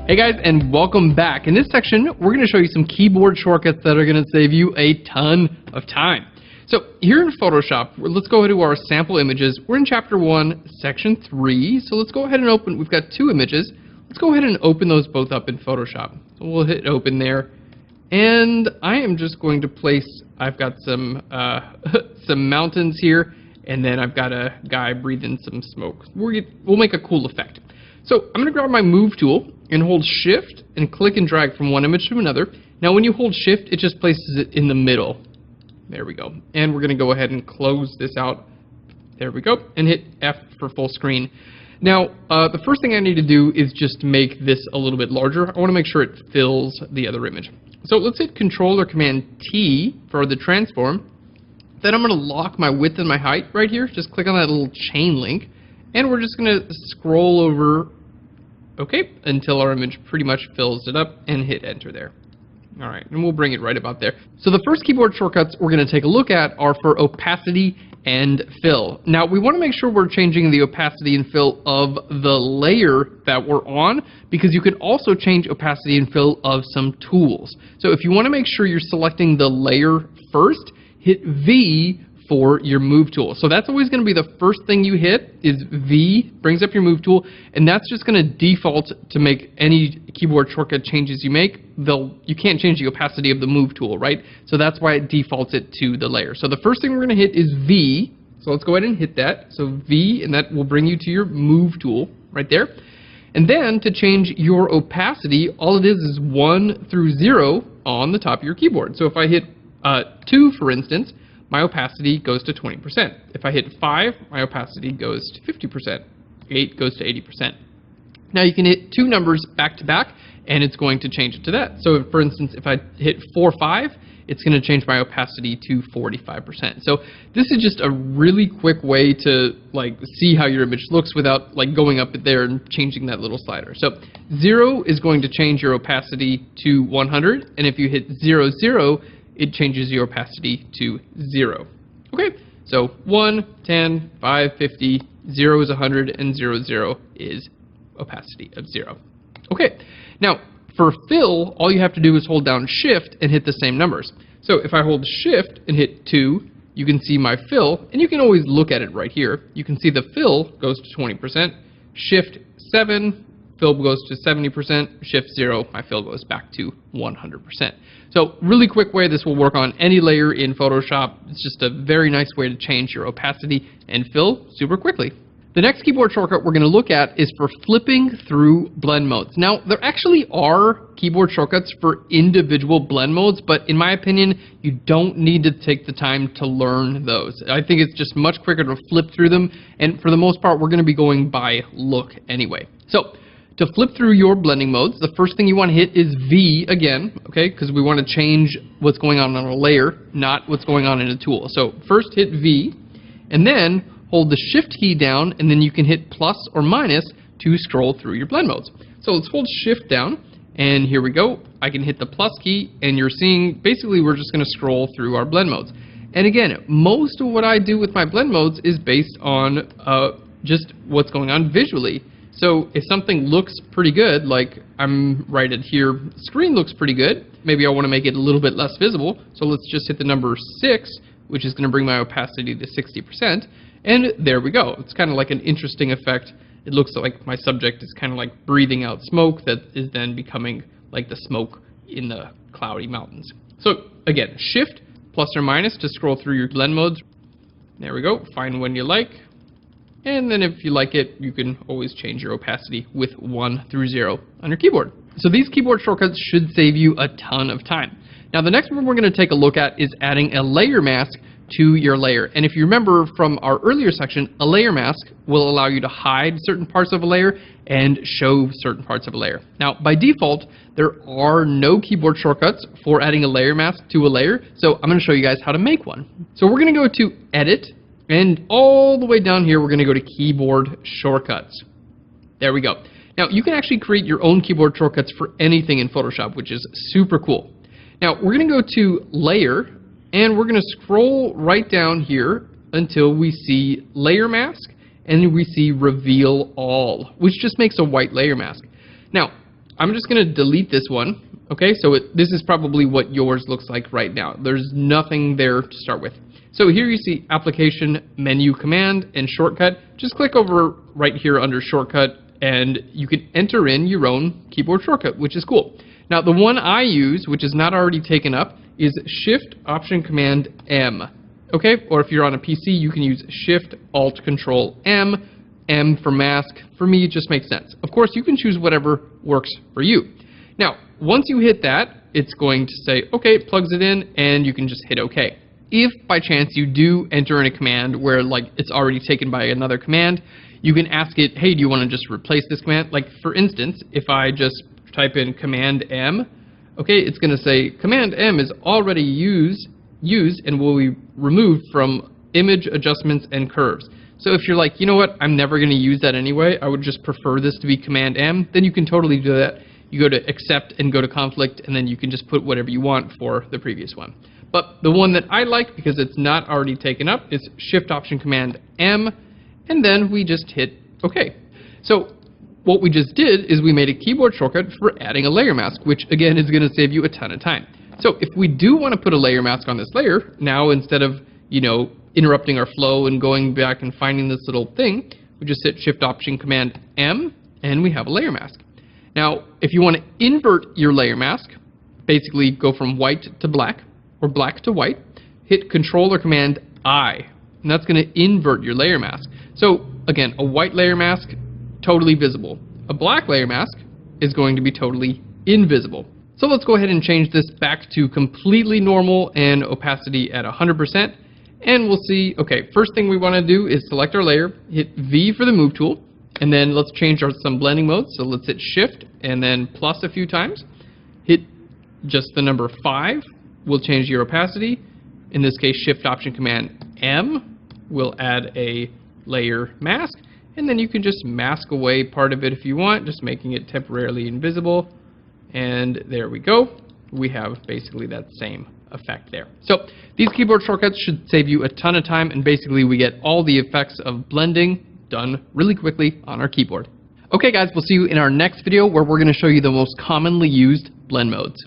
Hey guys, and welcome back. In this section, we're going to show you some keyboard shortcuts that are going to save you a ton of time. So here in Photoshop, let's go to our sample images. We're in Chapter 1, Section 3. So let's go ahead and open, we've got two images. Let's go ahead and open those both up in Photoshop. So we'll hit open there. And I am just going to place, I've got some, some mountains here, and then I've got a guy breathing some smoke. We'll make a cool effect. So I'm going to grab my Move tool and hold Shift and click and drag from one image to another. Now when you hold Shift, it just places it in the middle. There we go. And we're going to go ahead and close this out. There we go. And hit F for full screen. Now, the first thing I need to do is just make this a little bit larger. I want to make sure it fills the other image. So let's hit Control or Command T for the transform. Then I'm going to lock my width and my height right here. Just click on that little chain link. And we're just going to scroll over, okay, until our image pretty much fills it up, and hit enter there. All right, and we'll bring it right about there. So the first keyboard shortcuts we're going to take a look at are for opacity and fill. Now we want to make sure we're changing the opacity and fill of the layer that we're on, because you can also change opacity and fill of some tools. So if you want to make sure you're selecting the layer first, hit V for your Move tool. So that's always going to be the first thing you hit is V, brings up your Move tool, and that's just going to default to make any keyboard shortcut changes you make. You can't change the opacity of the Move tool, right? So that's why it defaults it to the layer. So the first thing we're going to hit is V. So let's go ahead and hit that. So V, and that will bring you to your Move tool right there. And then to change your opacity, all it is 1 through 0 on the top of your keyboard. So if I hit 2, for instance, my opacity goes to 20%. If I hit 5, my opacity goes to 50%. 8 goes to 80%. Now you can hit two numbers back to back, and it's going to change it to that. So for instance, if I hit 4, 5, it's going to change my opacity to 45%. So this is just a really quick way to see how your image looks without going up there and changing that little slider. So 0 is going to change your opacity to 100, and if you hit 0, 0, it changes your opacity to 0. Okay, so 1, 10, 5, 50, 0 is 100, and 0, 0 is opacity of 0. Okay, now for fill, all you have to do is hold down Shift and hit the same numbers. So if I hold Shift and hit 2, you can see my fill, and you can always look at it right here. You can see the fill goes to 20%, Shift 7, fill goes to 70%, Shift 0, my fill goes back to 100%. So really quick way this will work on any layer in Photoshop. It's just a very nice way to change your opacity and fill super quickly. The next keyboard shortcut we're going to look at is for flipping through blend modes. Now, there actually are keyboard shortcuts for individual blend modes, but in my opinion, you don't need to take the time to learn those. I think it's just much quicker to flip through them, and for the most part, we're going to be going by look anyway. So, to flip through your blending modes, the first thing you want to hit is V again, okay, because we want to change what's going on a layer, not what's going on in a tool. So first hit V, and then hold the Shift key down, and then you can hit plus or minus to scroll through your blend modes. So let's hold Shift down, and here we go. I can hit the plus key, and you're seeing, basically we're just going to scroll through our blend modes. And again, most of what I do with my blend modes is based on just what's going on visually. So if something looks pretty good, like I'm right at here, screen looks pretty good, maybe I want to make it a little bit less visible, so let's just hit the number 6, which is going to bring my opacity to 60%, and there we go. It's kind of like an interesting effect. It looks like my subject is kind of like breathing out smoke that is then becoming like the smoke in the cloudy mountains. So again, Shift plus or minus to scroll through your blend modes. There we go, find one you like. And then if you like it, you can always change your opacity with 1 through 0 on your keyboard. So these keyboard shortcuts should save you a ton of time. Now the next one we're going to take a look at is adding a layer mask to your layer. And if you remember from our earlier section, a layer mask will allow you to hide certain parts of a layer and show certain parts of a layer. Now by default, there are no keyboard shortcuts for adding a layer mask to a layer, so I'm going to show you guys how to make one. So we're going to go to Edit, and all the way down here, we're going to go to Keyboard Shortcuts. There we go. Now, you can actually create your own keyboard shortcuts for anything in Photoshop, which is super cool. Now, we're going to go to Layer, and we're going to scroll right down here until we see Layer Mask, and we see Reveal All, which just makes a white layer mask. Now, I'm just going to delete this one. Okay, so this is probably what yours looks like right now. There's nothing there to start with. So here you see application, menu, command, and shortcut. Just click over right here under shortcut, and you can enter in your own keyboard shortcut, which is cool. Now the one I use, which is not already taken up, is Shift Option Command M. Okay, or if you're on a PC, you can use Shift Alt Control M. M for mask. For me, it just makes sense. Of course, you can choose whatever works for you. Now, once you hit that, it's going to say, okay, it plugs it in, and you can just hit OK. If by chance you do enter in a command where like it's already taken by another command, you can ask it, hey, do you want to just replace this command? Like for instance, if I just type in Command M, okay, it's going to say Command M is already used and will be removed from image adjustments and curves. So if you're like, you know what, I'm never going to use that anyway, I would just prefer this to be Command M, then you can totally do that. You go to Accept and go to Conflict, and then you can just put whatever you want for the previous one. But the one that I like, because it's not already taken up, is Shift Option Command M, and then we just hit OK. So what we just did is we made a keyboard shortcut for adding a layer mask, which again is going to save you a ton of time. So if we do want to put a layer mask on this layer, now instead of, you know, interrupting our flow and going back and finding this little thing, we just hit Shift Option Command M, and we have a layer mask. Now, if you want to invert your layer mask, basically go from white to black, or black to white, hit Control or Command I, and that's going to invert your layer mask. So, again, a white layer mask, totally visible. A black layer mask is going to be totally invisible. So let's go ahead and change this back to completely normal and opacity at 100%. And we'll see, okay, first thing we want to do is select our layer, hit V for the move tool, and then let's change some blending modes. So let's hit Shift and then plus a few times. Hit just the number 5, we'll change your opacity. In this case, Shift Option Command M will add a layer mask, and then you can just mask away part of it if you want, just making it temporarily invisible. And there we go. We have basically that same effect there. So these keyboard shortcuts should save you a ton of time, and basically we get all the effects of blending done really quickly on our keyboard. Okay guys, we'll see you in our next video where we're going to show you the most commonly used blend modes.